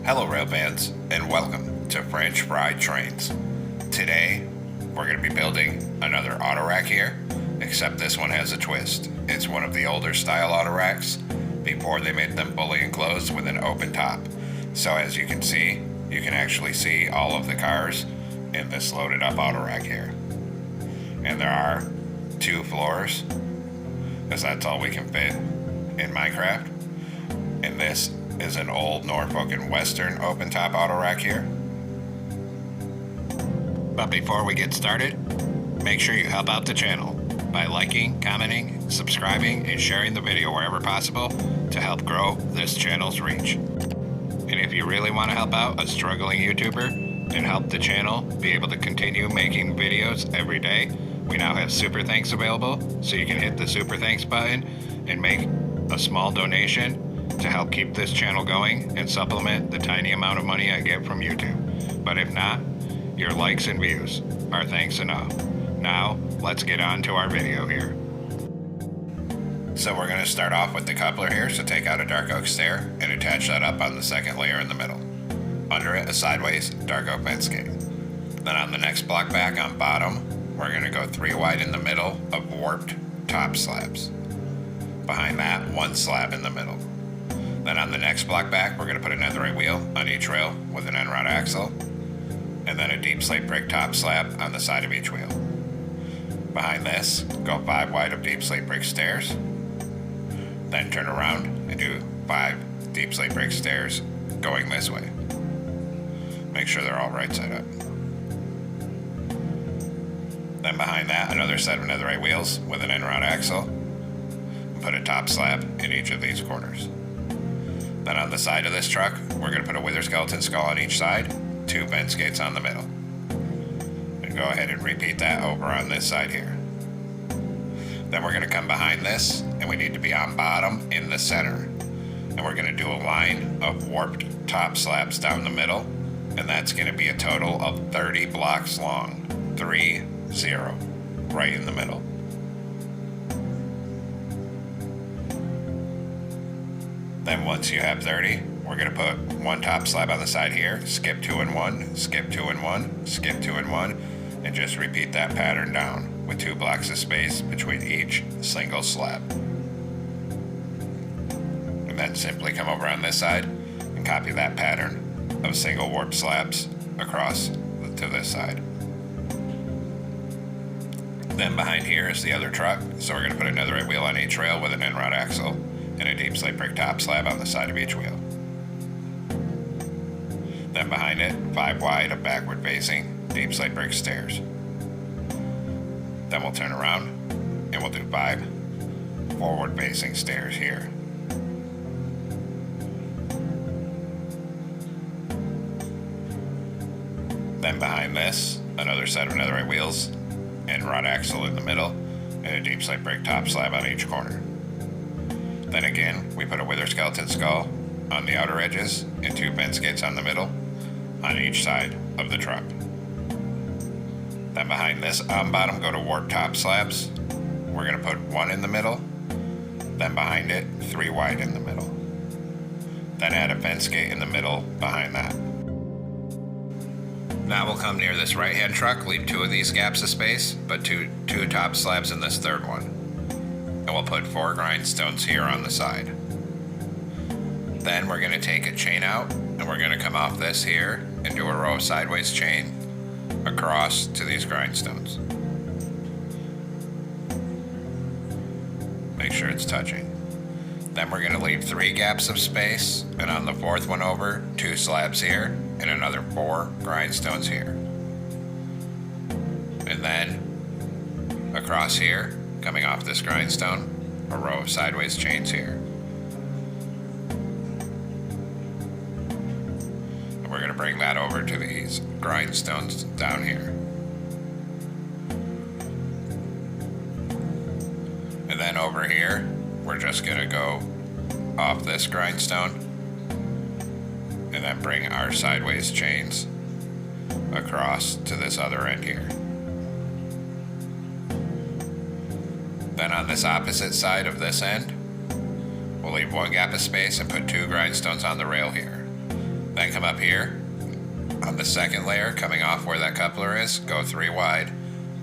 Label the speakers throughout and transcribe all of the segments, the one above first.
Speaker 1: Hello rail fans, and welcome to French Fried Trains. Today, we're going to be building another Autorack here, except this one has a twist. It's one of the older style Autoracks, before they made them fully enclosed with an open top. So as you can see, you can actually see all of the cars in this loaded up Autorack here. And there are 2 floors, because that's all we can fit in Minecraft. And this is an old Norfolk and Western open top Autorack here. But before we get started, make sure you help out the channel by liking, commenting, subscribing, and sharing the video wherever possible to help grow this channel's reach. And if you really want to help out a struggling YouTuber and help the channel be able to continue making videos every day, we now have Super Thanks available, so you can hit the Super Thanks button and make a small donation to help keep this channel going and supplement the tiny amount of money I get from YouTube. But if not, your likes and views are thanks enough. Now, let's get on to our video here. So we're going to start off with the coupler here, so take out a dark oak stair and attach that up on the second layer in the middle. Under it, a sideways dark oak fence gate. Then on the next block back on bottom, we're going to go 3 wide in the middle of warped top slabs. Behind that, 1 slab in the middle. Then on the next block back, we're going to put a netherite wheel on each rail with an end rod axle, and then a deep slate brick top slab on the side of each wheel. Behind this, go 5 wide of deep slate brick stairs, then turn around and do 5 deep slate brick stairs going this way. Make sure they're all right side up. Then behind that, another set of netherite wheels with an end rod axle, and put a top slab in each of these corners. Then on the side of this truck, we're going to put a wither skeleton skull on each side, 2 fence gates on the middle. And go ahead and repeat that over on this side here. Then we're going to come behind this, and we need to be on bottom in the center. And we're going to do a line of warped top slabs down the middle, and that's going to be a total of 30 blocks long. 30, right in the middle. Then once you have 30, we're going to put 1 top slab on the side here, skip 2 and 1, skip 2 and 1, skip 2 and 1, and just repeat that pattern down with 2 blocks of space between each single slab. And then simply come over on this side and copy that pattern of single warp slabs across to this side. Then behind here is the other truck, so we're going to put a netherite wheel on each rail with an end rod axle, and a deep slate brick top slab on the side of each wheel. Then behind it, 5 wide of backward facing deep slate brick stairs. Then we'll turn around and we'll do 5 forward facing stairs here. Then behind this, another set of netherite wheels and rod axle in the middle, and a deep slate brick top slab on each corner. Then again, we put a wither skeleton skull on the outer edges and 2 fence gates on the middle on each side of the truck. Then behind this on bottom, go to warp top slabs. We're going to put 1 in the middle, then behind it, 3 wide in the middle. Then add a fence gate in the middle behind that. Now we'll come near this right hand truck, leave 2 of these gaps of space, but two top slabs in this 3rd one. And we'll put 4 grindstones here on the side. Then we're going to take a chain out, and we're going to come off this here and do a row of sideways chain across to these grindstones. Make sure it's touching. Then we're going to leave 3 gaps of space, and on the 4th one over, 2 slabs here, and another 4 grindstones here. And then across here, coming off this grindstone, a row of sideways chains here. And we're going to bring that over to these grindstones down here. And then over here, we're just going to go off this grindstone and then bring our sideways chains across to this other end here. Then on this opposite side of this end, we'll leave 1 gap of space and put 2 grindstones on the rail here. Then Then come up here on the second layer, coming off where that coupler is, go 3 wide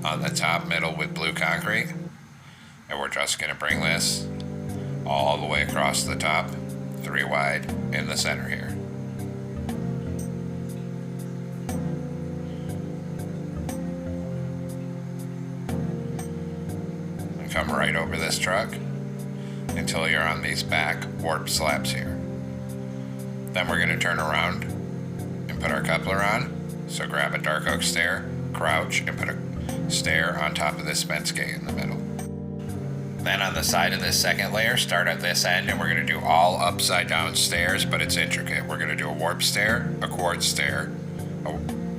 Speaker 1: on the top middle with blue concrete. And we're just going to bring this all the way across the top, 3 wide in the center here. And come right over this truck until you're on these back warp slabs here. Then we're going to turn around and put our coupler on. So grab a dark oak stair, crouch, and put a stair on top of this fence gate in the middle. Then on the side of this second layer, start at this end, and we're going to do all upside down stairs, but it's intricate. We're going to do a warp stair, a quartz stair,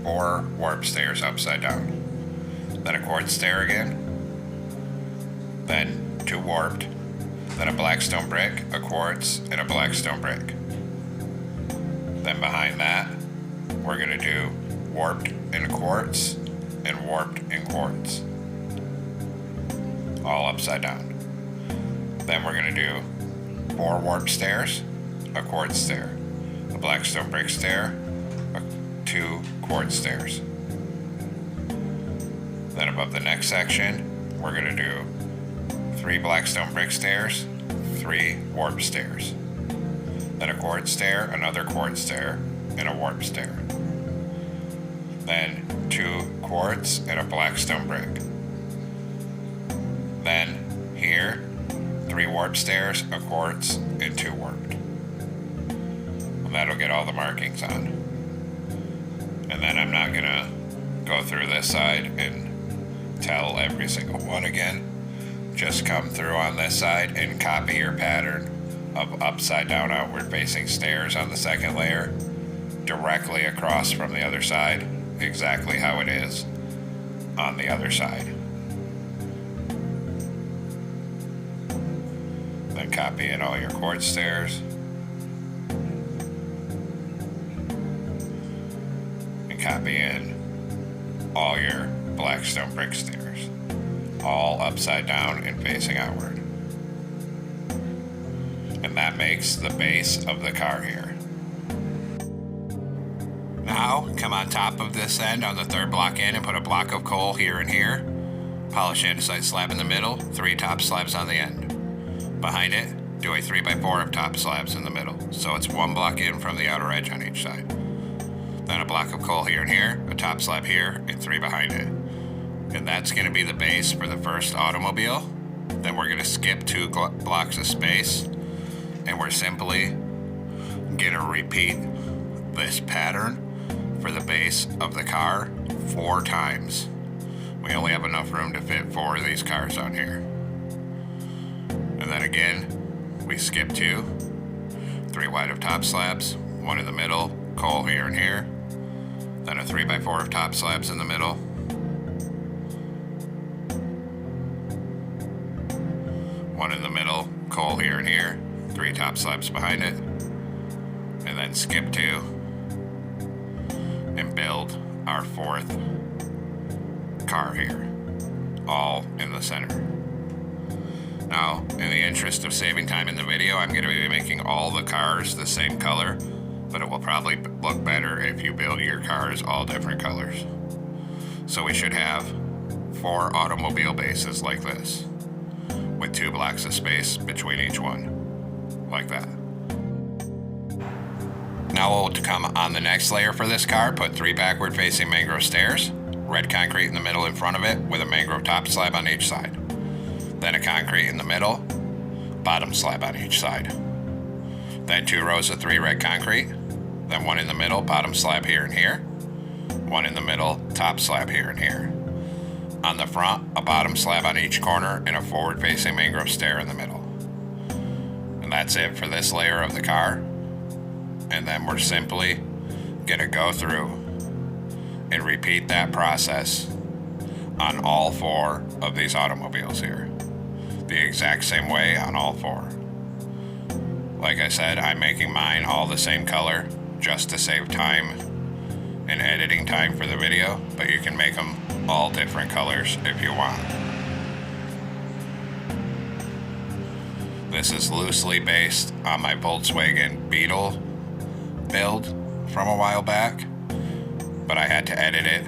Speaker 1: or warp stairs upside down. Then a quartz stair again, then 2 warped, then a blackstone brick, a quartz, and a blackstone brick. Then behind that, we're going to do warped in quartz and warped in quartz, all upside down. Then we're going to do 4 warp stairs, a quartz stair, a blackstone brick stair, 2 quartz stairs. Then above the next section, we're going to do 3 blackstone brick stairs, 3 warp stairs. Then a quartz stair, another quartz stair, and a warp stair. Then 2 quartz and a blackstone brick. Then here, 3 warp stairs, a quartz, and 2 warped. And that'll get all the markings on. And then I'm not gonna go through this side and tell every single one again. Just come through on this side and copy your pattern of upside down outward facing stairs on the second layer directly across from the other side, exactly how it is on the other side. Then copy in all your quartz stairs and copy in all your blackstone brick stairs, all upside down and facing outward. And that makes the base of the car here. Now, come on top of this end on the 3rd block in and put a block of coal here and here. Polish andesite slab in the middle, 3 top slabs on the end. Behind it, do a 3x4 of top slabs in the middle, so it's 1 block in from the outer edge on each side. Then a block of coal here and here, a top slab here, and 3 behind it. And that's going to be the base for the first automobile. Then we're going to skip 2 blocks of space, and we're simply going to repeat this pattern for the base of the car 4 times. We only have enough room to fit 4 of these cars on here. And then again, we skip 2, 3 wide of top slabs, 1 in the middle, coal here and here, then a 3x4 of top slabs in the middle, 1 in the middle, coal here and here, 3 top slabs behind it, and then skip 2 and build our 4th car here, all in the center. Now, in the interest of saving time in the video, I'm going to be making all the cars the same color, but it will probably look better if you build your cars all different colors. So we should have 4 automobile bases like this, with 2 blocks of space between each one, like that. Now we'll come on the next layer for this car, put 3 backward facing mangrove stairs, red concrete in the middle in front of it with a mangrove top slab on each side. Then a concrete in the middle, bottom slab on each side. Then 2 rows of 3 red concrete, then 1 in the middle, bottom slab here and here, 1 in the middle, top slab here and here. On the front, a bottom slab on each corner and a forward facing mangrove stair in the middle. And that's it for this layer of the car. And then we're simply gonna go through and repeat that process on all 4 of these automobiles here. The exact same way on all 4. Like I said, I'm making mine all the same color just to save time and editing time for the video, but you can make them all different colors if you want. This is loosely based on my Volkswagen Beetle build from a while back, but I had to edit it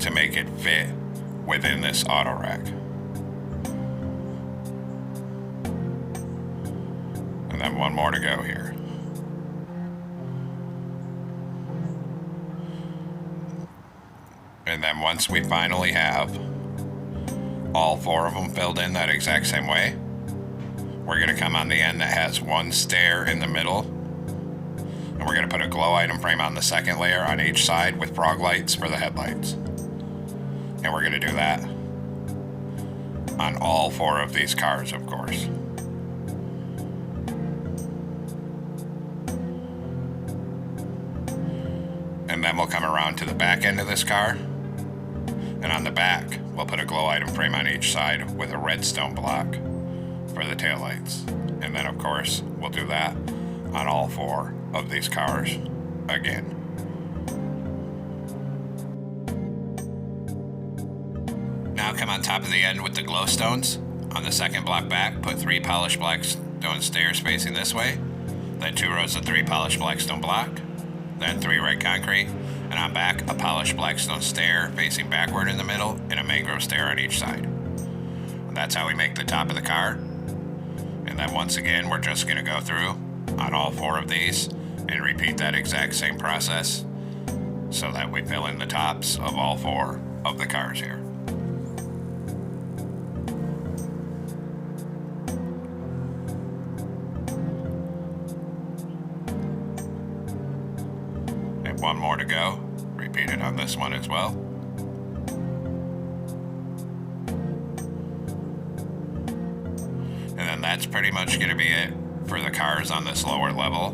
Speaker 1: to make it fit within this Autorack. And then one more to go here. And then once we finally have all 4 of them filled in that exact same way, we're going to come on the end that has one stair in the middle, and we're going to put a glow item frame on the second layer on each side with frog lights for the headlights. And we're going to do that on all 4 of these cars, of course. And then we'll come around to the back end of this car, and on the back we'll put a glow item frame on each side with a redstone block for the taillights. And then of course we'll do that on all 4 of these cars again. Now come on top of the end with the glow stones. On the second block back, put 3 polished black stone stairs facing this way, then 2 rows of 3 polished black stone block, then 3 red concrete, and on back a polished black stone stair facing backward in the middle and a mangrove stair on each side. And that's how we make the top of the car. And then once again we're just going to go through on all 4 of these and repeat that exact same process so that we fill in the tops of all 4 of the cars here. And one more to go. Repeat it on this one as well. And then that's pretty much going to be it for the cars on this lower level.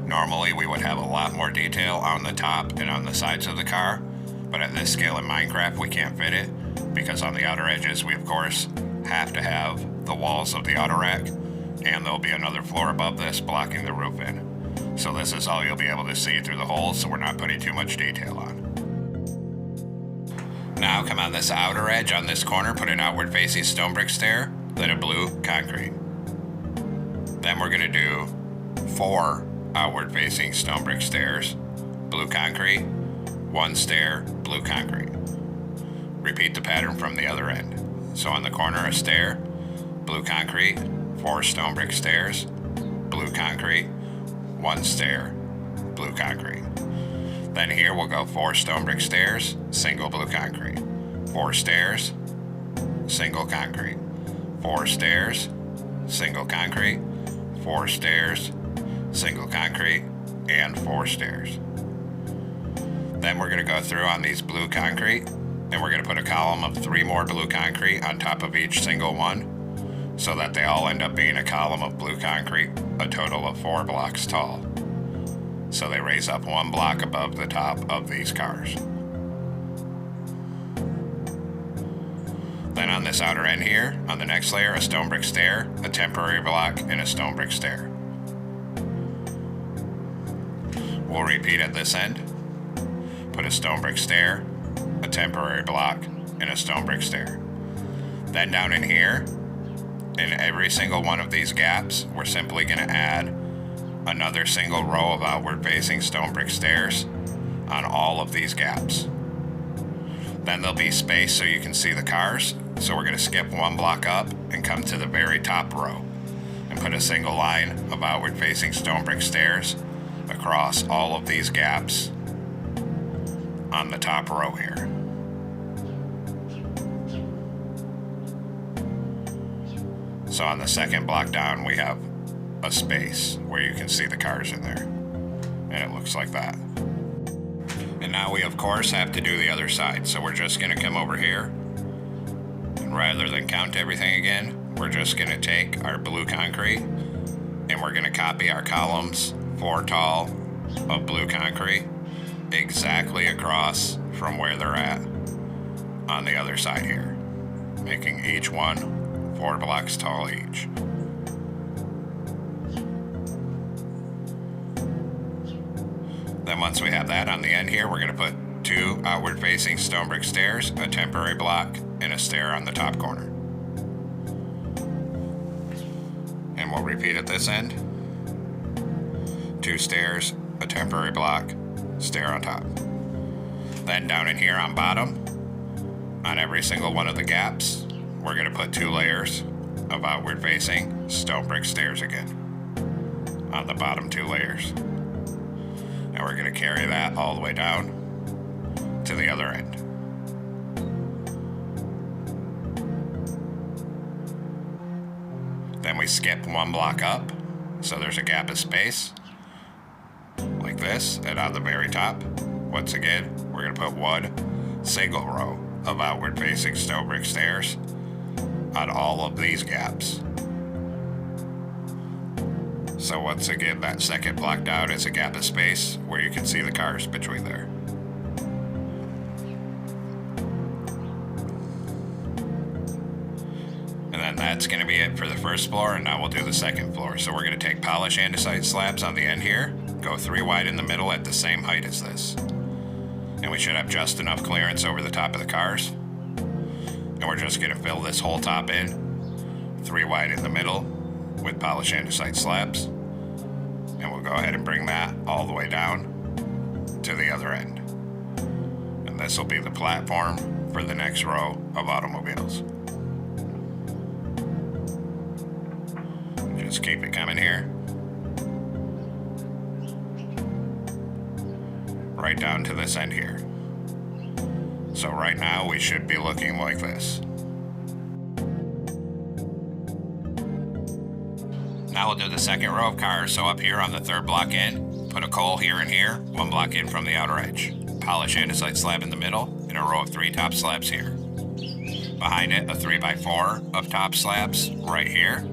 Speaker 1: Normally we would have a lot more detail on the top and on the sides of the car, but at this scale in Minecraft we can't fit it, because on the outer edges we of course have to have the walls of the Autorack, and there'll be another floor above this blocking the roof in. So this is all you'll be able to see through the holes, so we're not putting too much detail on. Now come on this outer edge on this corner, put an outward facing stone brick stair, then a blue concrete. Then we're going to do 4 outward facing stone brick stairs, blue concrete, 1 stair, blue concrete. Repeat the pattern from the other end. So on the corner a stair, blue concrete, 4 stone brick stairs, blue concrete, 1 stair, blue concrete. Then here we'll go 4 stone brick stairs, single blue concrete, 4 stairs, single concrete, 4 stairs, single concrete, 4 stairs, single concrete, and 4 stairs. Then we're going to go through on these blue concrete, and we're going to put a column of 3 more blue concrete on top of each single one, so that they all end up being a column of blue concrete, a total of 4 blocks tall. So they raise up 1 block above the top of these cars. Then on this outer end here, on the next layer, a stone brick stair, a temporary block, and a stone brick stair. We'll repeat at this end. Put a stone brick stair, a temporary block, and a stone brick stair. Then down in here, in every single one of these gaps, we're simply going to add another single row of outward facing stone brick stairs on all of these gaps. Then there'll be space so you can see the cars, so we're going to skip 1 block up and come to the very top row and put a single line of outward facing stone brick stairs across all of these gaps on the top row here. So on the second block down we have a space where you can see the cars in there, and it looks like that. And now we of course have to do the other side, so we're just going to come over here, and rather than count everything again, we're just going to take our blue concrete and we're going to copy our columns 4 tall of blue concrete exactly across from where they're at on the other side here, making each one 4 blocks tall each. Then once we have that on the end here, we're going to put 2 outward facing stone brick stairs, a temporary block, and a stair on the top corner. We'll repeat at this end. 2 stairs, a temporary block, stair on top. Then down in here on bottom, on every single one of the gaps, we're going to put 2 layers of outward facing stone brick stairs again on the bottom 2 layers. And we're going to carry that all the way down to the other end. Then we skip 1 block up, so there's a gap of space like this, and on the very top, once again, we're going to put 1 single row of outward facing stone brick stairs on all of these gaps. So once again, that second block down is a gap of space where you can see the cars between there. And then that's going to be it for the first floor, and now we'll do the second floor. So we're going to take polished andesite slabs on the end here, go 3 wide in the middle at the same height as this. And we should have just enough clearance over the top of the cars. And we're just going to fill this whole top in 3 wide in the middle with polished andesite slabs. And we'll go ahead and bring that all the way down to the other end. And this will be the platform for the next row of automobiles. Just keep it coming here. Right down to this end here. So right now we should be looking like this. Now we'll do the second row of cars. So up here on the 3rd block in, put a coal here and here, 1 block in from the outer edge. Polish andesite slab in the middle, and a row of 3 top slabs here. Behind it, a 3x4 of top slabs right here.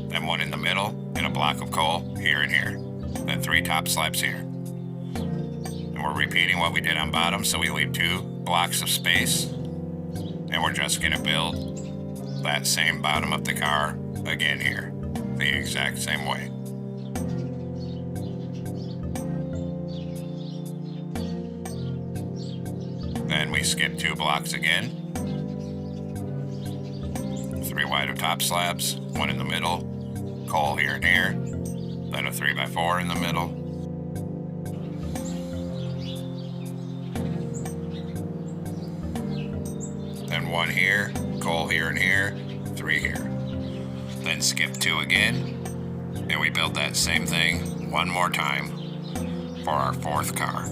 Speaker 1: Then 1 in the middle, and a block of coal here and here. Then 3 top slabs here. And we're repeating what we did on bottom, so we leave 2 blocks of space. And we're just gonna build that same bottom of the car again here, the exact same way. Then we skip 2 blocks again. 3 wide of top slabs, 1 in the middle, coal here and here, then a 3x4 in the middle. Then 1 here, coal here and here, 3 here. Then skip 2 again, and we build that same thing 1 more time for our 4th car.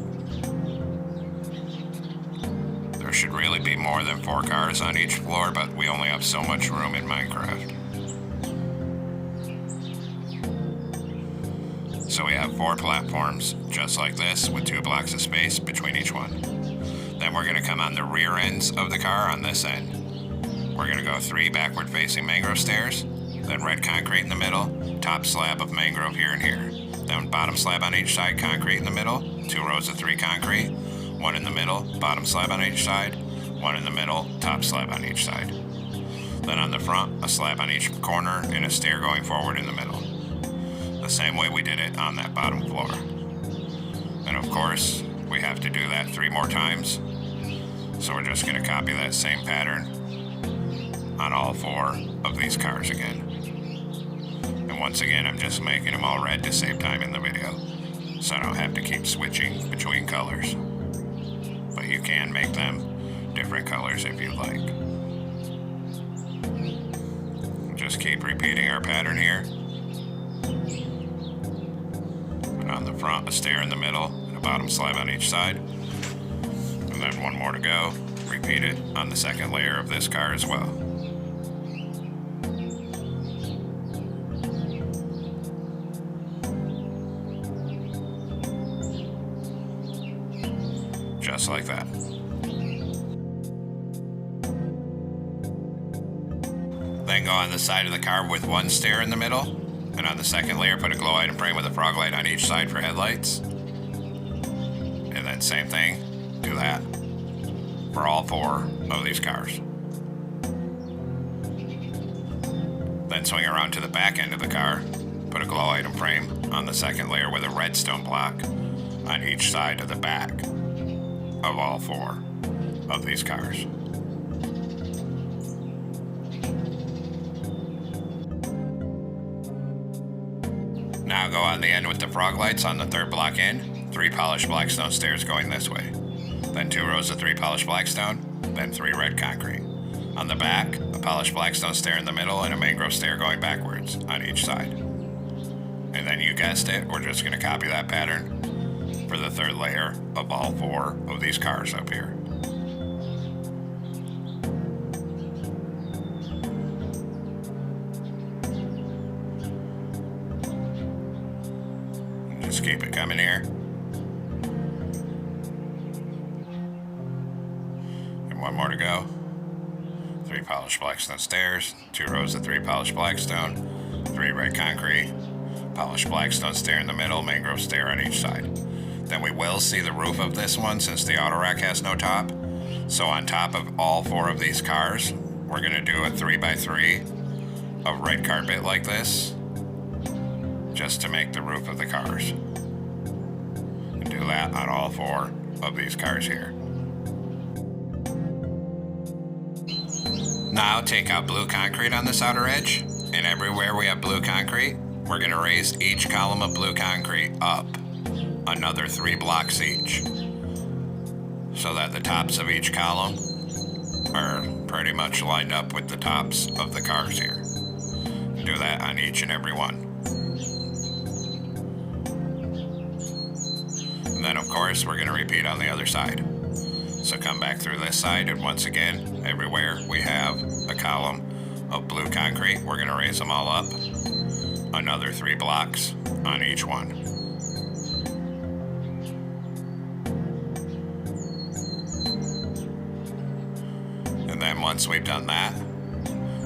Speaker 1: There should really be more than 4 cars on each floor, but we only have so much room in Minecraft. So we have 4 platforms, just like this, with 2 blocks of space between each one. Then we're going to come on the rear ends of the car on this end. We're going to go 3 backward facing mangrove stairs, then red concrete in the middle, top slab of mangrove here and here. Then bottom slab on each side, concrete in the middle, 2 rows of 3 concrete, 1 in the middle, bottom slab on each side, 1 in the middle, top slab on each side. Then on the front, a slab on each corner and a stair going forward in the middle. The same way we did it on that bottom floor. And of course, we have to do that 3 more times. So we're just going to copy that same pattern on all 4 of these cars again. And once again, I'm just making them all red to save time in the video, so I don't have to keep switching between colors. But you can make them different colors if you like. Just keep repeating our pattern here. And on the front, a stair in the middle, and a bottom slab on each side. And then 1 more to go. Repeat it on the 2nd layer of this car as well. Just like that. Then go on the side of the car with 1 stair in the middle, and on the 2nd layer put a glow item frame with a frog light on each side for headlights. And then same thing, do that for all 4 of these cars. Then swing around to the back end of the car, put a glow item frame on the 2nd layer with a redstone block on each side of the back of all 4 of these cars. Now go on the end with the frog lights on the third block in, 3 polished blackstone stairs going this way. Then 2 rows of 3 polished blackstone, then 3 red concrete. On the back, a polished blackstone stair in the middle and a mangrove stair going backwards on each side. And then you guessed it, we're just going to copy that pattern for the third layer of all 4 of these cars up here. And just keep it coming here. And 1 more to go. 3 polished blackstone stairs, 2 rows of 3 polished blackstone, 3 red concrete, polished blackstone stair in the middle, mangrove stair on each side. Then we will see the roof of this one since the Autorack has no top. So on top of all 4 of these cars, we're going to do a 3x3 of red carpet like this, just to make the roof of the cars. And do that on all 4 of these cars here. Now take out blue concrete on this outer edge, and everywhere we have blue concrete, we're going to raise each column of blue concrete up another 3 blocks each, so that the tops of each column are pretty much lined up with the tops of the cars here. Do that on each and every one. And then of course we're going to repeat on the other side. So come back through this side, and once again, everywhere we have a column of blue concrete, we're going to raise them all up another 3 blocks on each one. And then once we've done that,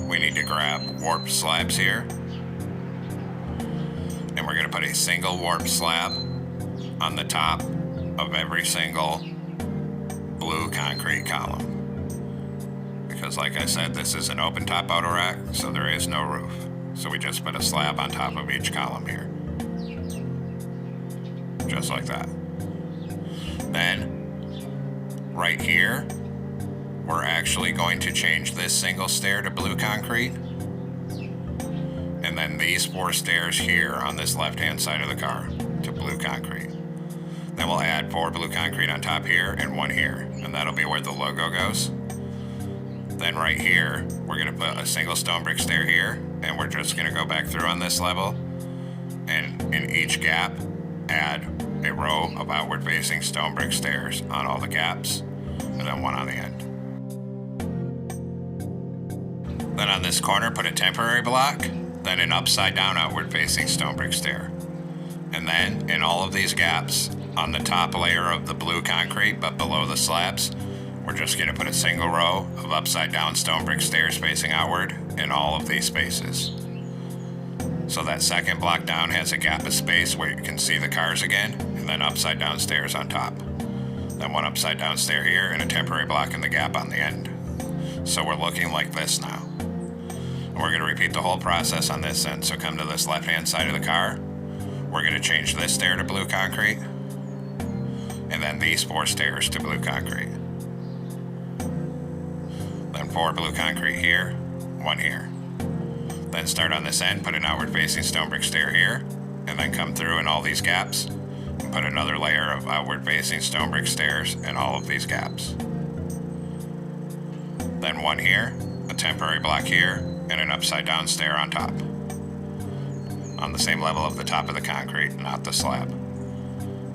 Speaker 1: we need to grab warped slabs here, and we're going to put a single warped slab on the top of every single blue concrete column, because like I said, this is an open top Autorack, so there is no roof. So we just put a slab on top of each column here, just like that. Then right here, we're actually going to change this single stair to blue concrete, and then these 4 stairs here on this left hand side of the car to blue concrete. Then we'll add 4 blue concrete on top here and 1 here, and that'll be where the logo goes. Then right here, we're going to put a single stone brick stair here, and we're just going to go back through on this level, and in each gap, add a row of outward facing stone brick stairs on all the gaps, and then 1 on the end. Then on this corner, put a temporary block, then an upside down outward facing stone brick stair. And then in all of these gaps, on the top layer of the blue concrete but below the slabs, we're just going to put a single row of upside down stone brick stairs facing outward in all of these spaces. So that second block down has a gap of space where you can see the cars again, and then upside down stairs on top. Then 1 upside down stair here and a temporary block in the gap on the end. So we're looking like this now. And we're going to repeat the whole process on this end. So come to this left hand side of the car. We're going to change this stair to blue concrete, and then these 4 stairs to blue concrete. Then 4 blue concrete here, 1 here. Then start on this end, put an outward facing stone brick stair here, and then come through in all these gaps and put another layer of outward facing stone brick stairs in all of these gaps. Then 1 here, a temporary block here, and an upside down stair on top, on the same level of the top of the concrete, not the slab.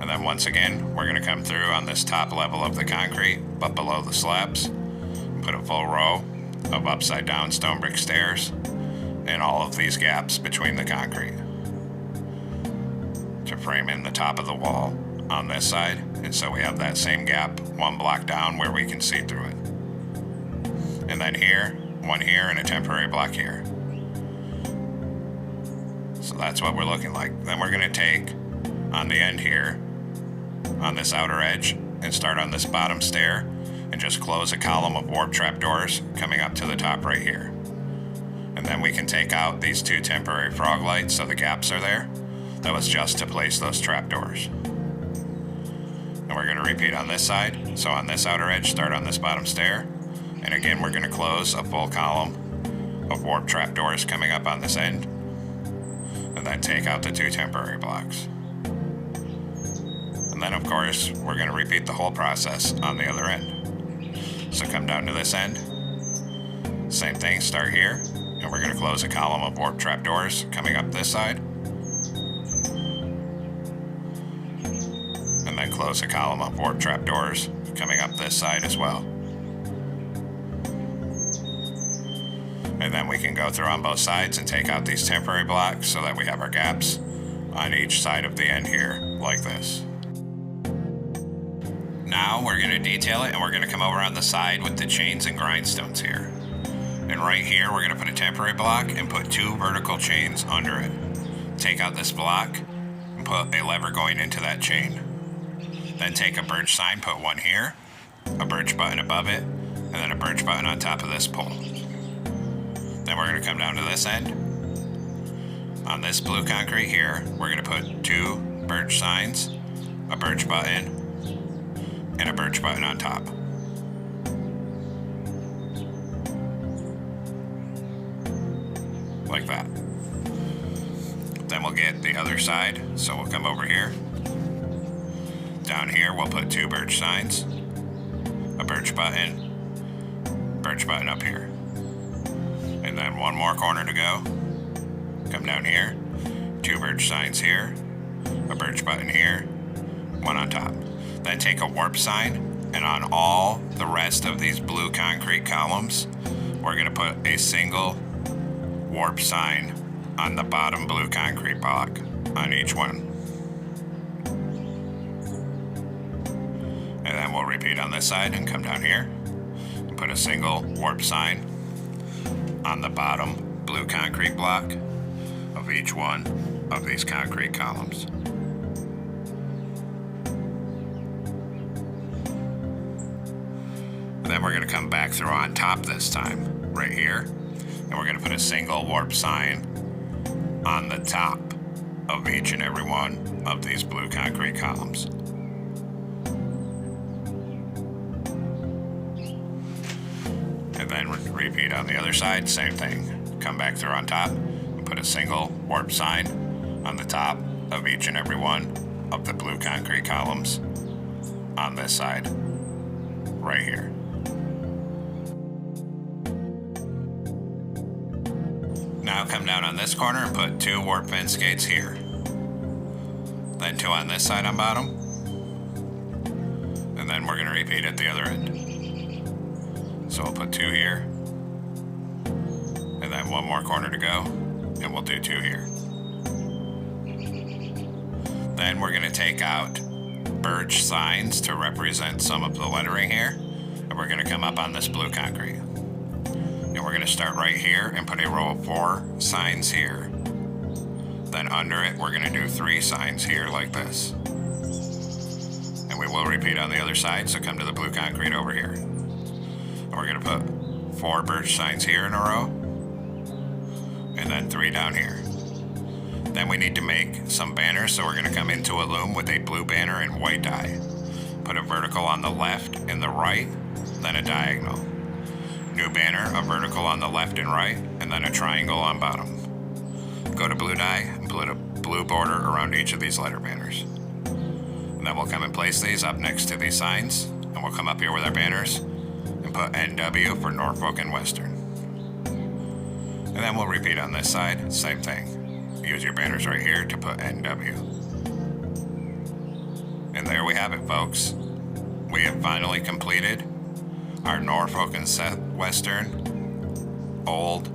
Speaker 1: And then once again, we're going to come through on this top level of the concrete, but below the slabs, and put a full row of upside down stone brick stairs in all of these gaps between the concrete to frame in the top of the wall on this side. And so we have that same gap 1 block down where we can see through it. And then here, 1 here, and a temporary block here. So that's what we're looking like. Then we're going to take on the end here, on this outer edge, and start on this bottom stair and just close a column of warp trapdoors coming up to the top right here. And then we can take out these 2 temporary frog lights so the gaps are there. That was just to place those trapdoors. And we're going to repeat on this side. So on this outer edge, start on this bottom stair. And again, we're going to close a full column of warp trapdoors coming up on this end. And and then take out the 2 temporary blocks. And then of course, we're going to repeat the whole process on the other end. So come down to this end, same thing, start here, and we're going to close a column of warp trapdoors coming up this side, and then close a column of warp trapdoors coming up this side as well. And then we can go through on both sides and take out these temporary blocks so that we have our gaps on each side of the end here, like this. Now we're going to detail it, and we're going to come over on the side with the chains and grindstones here. And right here, we're going to put a temporary block and put 2 vertical chains under it. Take out this block and put a lever going into that chain. Then take a birch sign, put one here, a birch button above it, and then a birch button on top of this pole. Then we're going to come down to this end. On this blue concrete here, we're going to put 2 birch signs, a birch button, and a birch button on top. Like that. Then we'll get the other side, so we'll come over here. Down here, we'll put 2 birch signs, a birch button up here. And then 1 more corner to go. Come down here, 2 birch signs here, a birch button here, 1 on top. Then take a warp sign, and on all the rest of these blue concrete columns, we're going to put a single warp sign on the bottom blue concrete block on each one. And then we'll repeat on this side and come down here and put a single warp sign on the bottom blue concrete block of each one of these concrete columns. And then we're going to come back through on top this time, right here, and we're going to put a single warp sign on the top of each and every one of these blue concrete columns. And then repeat on the other side, same thing. Come back through on top and put a single warp sign on the top of each and every one of the blue concrete columns on this side, right here. Now come down on this corner and put 2 warp fence gates here. Then 2 on this side on bottom. And then we're going to repeat at the other end. So we'll put 2 here, and then 1 more corner to go, and we'll do 2 here. Then we're going to take out birch signs to represent some of the lettering here, and we're going to come up on this blue concrete. And we're going to start right here and put a row of 4 signs here. Then under it, we're going to do 3 signs here like this. And we will repeat on the other side, so come to the blue concrete over here. We're going to put 4 birch signs here in a row, and then 3 down here. Then we need to make some banners, so we're going to come into a loom with a blue banner and white dye. Put a vertical on the left and the right, then a diagonal. New banner, a vertical on the left and right, and then a triangle on bottom. Go to blue dye and put a blue border around each of these letter banners. And then we'll come and place these up next to these signs, and we'll come up here with our banners and put NW for Norfolk and Western. And then we'll repeat on this side, same thing. Use your banners right here to put NW. And there we have it, folks. We have finally completed our Norfolk and Western old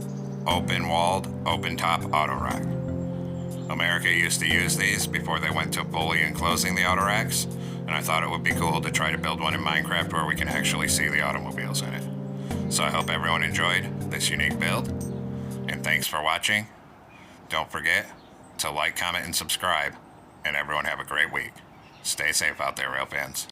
Speaker 1: open-walled, open-top Autorack. America used to use these before they went to fully enclosing the Autoracks, and I thought it would be cool to try to build one in Minecraft where we can actually see the automobiles in it. So I hope everyone enjoyed this unique build, and thanks for watching. Don't forget to like, comment, and subscribe, and everyone have a great week. Stay safe out there, rail fans.